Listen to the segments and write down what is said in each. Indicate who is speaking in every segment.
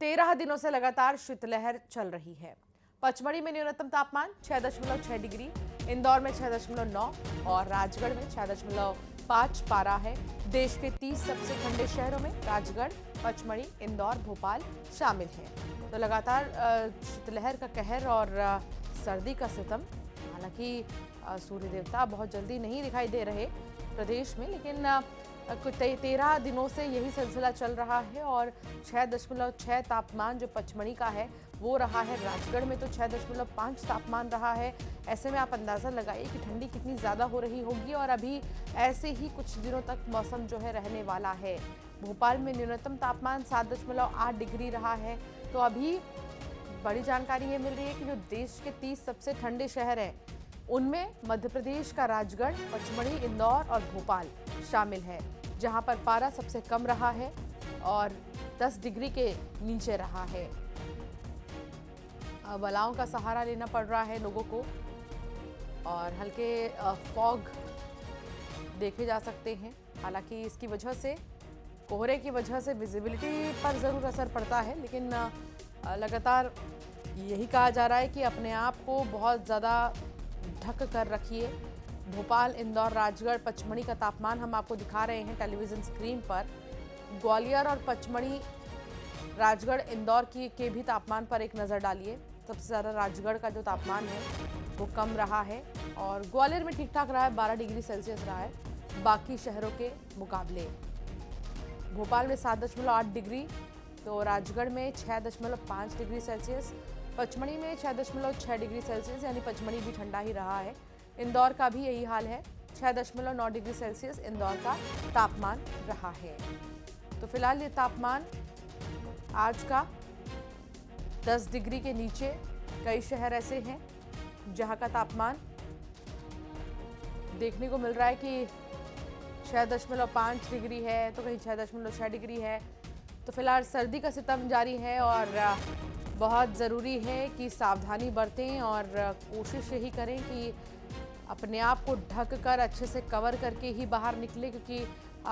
Speaker 1: 13 दिनों से लगातार शीतलहर चल रही है। पचमढ़ी में न्यूनतम तापमान 6.6 डिग्री, इंदौर में 6.9 और राजगढ़ में 6.5 पारा है। देश के 30 सबसे ठंडे शहरों में राजगढ़, पचमढ़ी, इंदौर, भोपाल शामिल हैं। तो लगातार शीतलहर का कहर और सर्दी का सितम। हालांकि सूर्य देवता बहुत जल्दी नहीं दिखाई दे रहे प्रदेश में, लेकिन 13 दिनों से यही सिलसिला चल रहा है और 6.6 तापमान जो पचमढ़ी का है वो रहा है। राजगढ़ में तो 6.5 तापमान रहा है। ऐसे में आप अंदाज़ा लगाइए कि ठंडी कितनी ज़्यादा हो रही होगी और अभी ऐसे ही कुछ दिनों तक मौसम जो है रहने वाला है। भोपाल में न्यूनतम तापमान 7.8 डिग्री रहा है। तो अभी बड़ी जानकारी ये मिल रही है कि जो देश के 30 सबसे ठंडे शहर हैं उनमें मध्य प्रदेश का राजगढ़, पचमढ़ी, इंदौर और भोपाल शामिल है, जहां पर पारा सबसे कम रहा है और 10 डिग्री के नीचे रहा है। बलाओं का सहारा लेना पड़ रहा है लोगों को और हल्के फॉग देखे जा सकते हैं। हालांकि इसकी वजह से, कोहरे की वजह से विजिबिलिटी पर ज़रूर असर पड़ता है, लेकिन लगातार यही कहा जा रहा है कि अपने आप को बहुत ज़्यादा ढक कर रखिए। भोपाल, इंदौर, राजगढ़, पचमढ़ी का तापमान हम आपको दिखा रहे हैं टेलीविज़न स्क्रीन पर। ग्वालियर और पचमढ़ी, राजगढ़, इंदौर के भी तापमान पर एक नज़र डालिए। सबसे ज़्यादा राजगढ़ का जो तापमान है वो कम रहा है और ग्वालियर में ठीक ठाक रहा है, 12 डिग्री सेल्सियस रहा है बाकी शहरों के मुकाबले। भोपाल में 7.8 डिग्री, तो राजगढ़ में 6.5 डिग्री सेल्सियस, पचमढ़ी में 6.6 डिग्री सेल्सियस, यानी पचमढ़ी भी ठंडा ही रहा है। इंदौर का भी यही हाल है, 6.9 डिग्री सेल्सियस इंदौर का तापमान रहा है। तो फिलहाल ये तापमान आज का 10 डिग्री के नीचे। कई शहर ऐसे हैं जहां का तापमान देखने को मिल रहा है कि 6.5 डिग्री है, तो कहीं 6.6 डिग्री है। तो फिलहाल सर्दी का सितम जारी है और बहुत ज़रूरी है कि सावधानी बरतें और कोशिश यही करें कि अपने आप को ढक कर अच्छे से कवर करके ही बाहर निकले, क्योंकि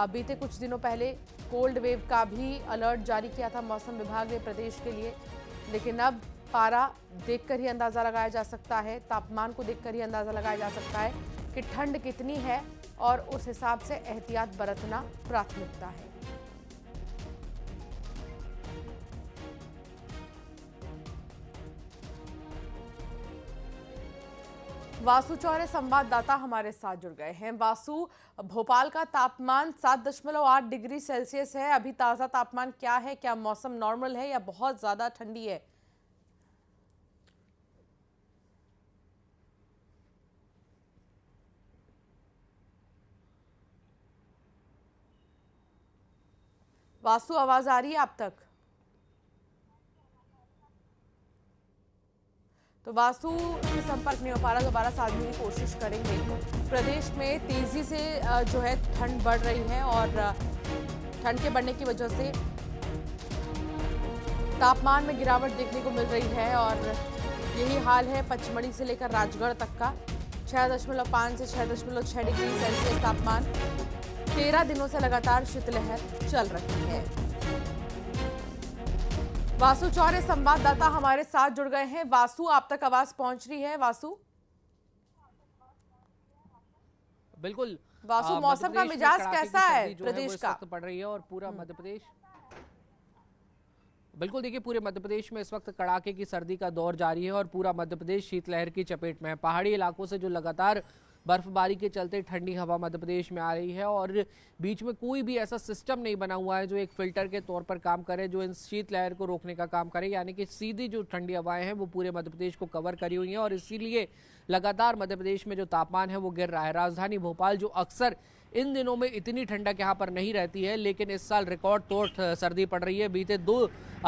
Speaker 1: बीते कुछ दिनों पहले कोल्ड वेव का भी अलर्ट जारी किया था मौसम विभाग ने प्रदेश के लिए। लेकिन अब पारा देखकर ही अंदाज़ा लगाया जा सकता है, तापमान को देखकर ही अंदाज़ा लगाया जा सकता है कि ठंड कितनी है और उस हिसाब से एहतियात बरतना प्राथमिकता है। वासु चौरे संवाददाता हमारे साथ जुड़ गए हैं। वासु, भोपाल का तापमान 7.8 डिग्री सेल्सियस है। अभी ताजा तापमान क्या है? क्या मौसम नॉर्मल है या बहुत ज्यादा ठंडी है? वासु, आवाज आ रही है आप तक? तो वासु से संपर्क नहीं हो पा रहा, दोबारा साधने की कोशिश करेंगे। प्रदेश में तेजी से जो है ठंड बढ़ रही है और ठंड के बढ़ने की वजह से तापमान में गिरावट देखने को मिल रही है और यही हाल है पचमढ़ी से लेकर राजगढ़ तक का। 6.5 से 6.6 डिग्री सेल्सियस तापमान। 13 दिनों से लगातार शीतलहर चल रही है। वासु चौरे संवाददाता हमारे साथ जुड़ गए हैं। वासु, आप तक आवाज पहुंच रही है? वासु,
Speaker 2: बिल्कुल।
Speaker 1: वासु, मौसम का मिजाज कैसा है प्रदेश का?
Speaker 2: पड़ रही है और पूरा मध्य प्रदेश, बिल्कुल देखिए, पूरे मध्य प्रदेश में इस वक्त कड़ाके की सर्दी का दौर जारी है और पूरा मध्य प्रदेश शीतलहर की चपेट में है। पहाड़ी इलाकों से जो लगातार बर्फबारी के चलते ठंडी हवा मध्य प्रदेश में आ रही है और बीच में कोई भी ऐसा सिस्टम नहीं बना हुआ है जो एक फिल्टर के तौर पर काम करे, जो इन शीतलहर को रोकने का काम करे। यानी कि सीधी जो ठंडी हवाएं हैं वो पूरे मध्य प्रदेश को कवर करी हुई हैं और इसीलिए लगातार मध्य प्रदेश में जो तापमान है वो गिर रहा है। राजधानी भोपाल, जो अक्सर इन दिनों में इतनी ठंडक यहाँ पर नहीं रहती है, लेकिन इस साल रिकॉर्ड तोड़ सर्दी पड़ रही है। बीते 2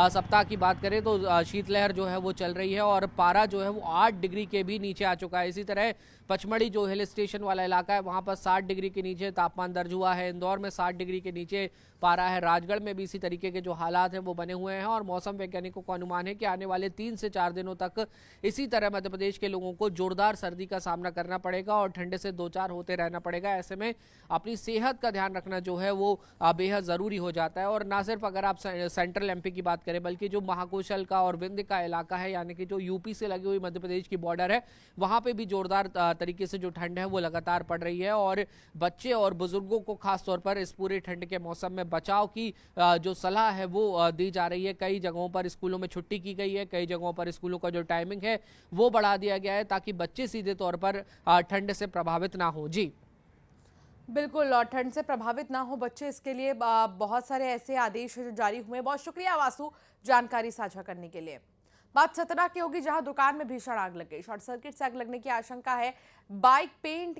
Speaker 2: सप्ताह की बात करें तो शीतलहर जो है वो चल रही है और पारा जो है वो 8 डिग्री के भी नीचे आ चुका है। इसी तरह पचमढ़ी जो हिल स्टेशन वाला इलाका है वहां पर 60 डिग्री के नीचे तापमान दर्ज हुआ है। इंदौर में 60 डिग्री के नीचे पारा है। राजगढ़ में भी इसी तरीके के जो हालात हैं वो बने हुए हैं और मौसम वैज्ञानिकों का अनुमान है कि आने वाले 3 से 4 दिनों तक इसी तरह मध्य प्रदेश के लोगों को जोरदार सर्दी का सामना करना पड़ेगा और ठंडे से दो चार होते रहना पड़ेगा। ऐसे में अपनी सेहत का ध्यान रखना जो है वो बेहद जरूरी हो जाता है। और ना सिर्फ अगर आप सेंट्रल एमपी की बात करें बल्कि जो महाकौशल का और विंध्य का इलाका है यानी कि जो यूपी से लगी हुई मध्य प्रदेश की बॉर्डर है वहां पे भी जोरदार तरीके से जो ठंड है वो लगातार पड़ रही है। और बच्चे और बुजुर्गों को खासतौर पर इस पूरे ठंड के मौसम में बचाव की जो सलाह है वो दी जा रही है। कई जगहों पर स्कूलों में छुट्टी की गई है, कई जगहों पर स्कूलों का जो टाइमिंग है वो बढ़ा दिया गया है ताकि बच्चे सीधे तौर पर ठंड से प्रभावित ना हो। जी
Speaker 1: बिल्कुल, और ठंड से प्रभावित ना हो बच्चे, इसके लिए बहुत सारे ऐसे आदेश जो जारी हुए हैं। बहुत शुक्रिया वासु जानकारी साझा करने के लिए। बात सतना की होगी जहां दुकान में भीषण आग लग गई। शॉर्ट सर्किट से आग लगने की आशंका है। Bike paint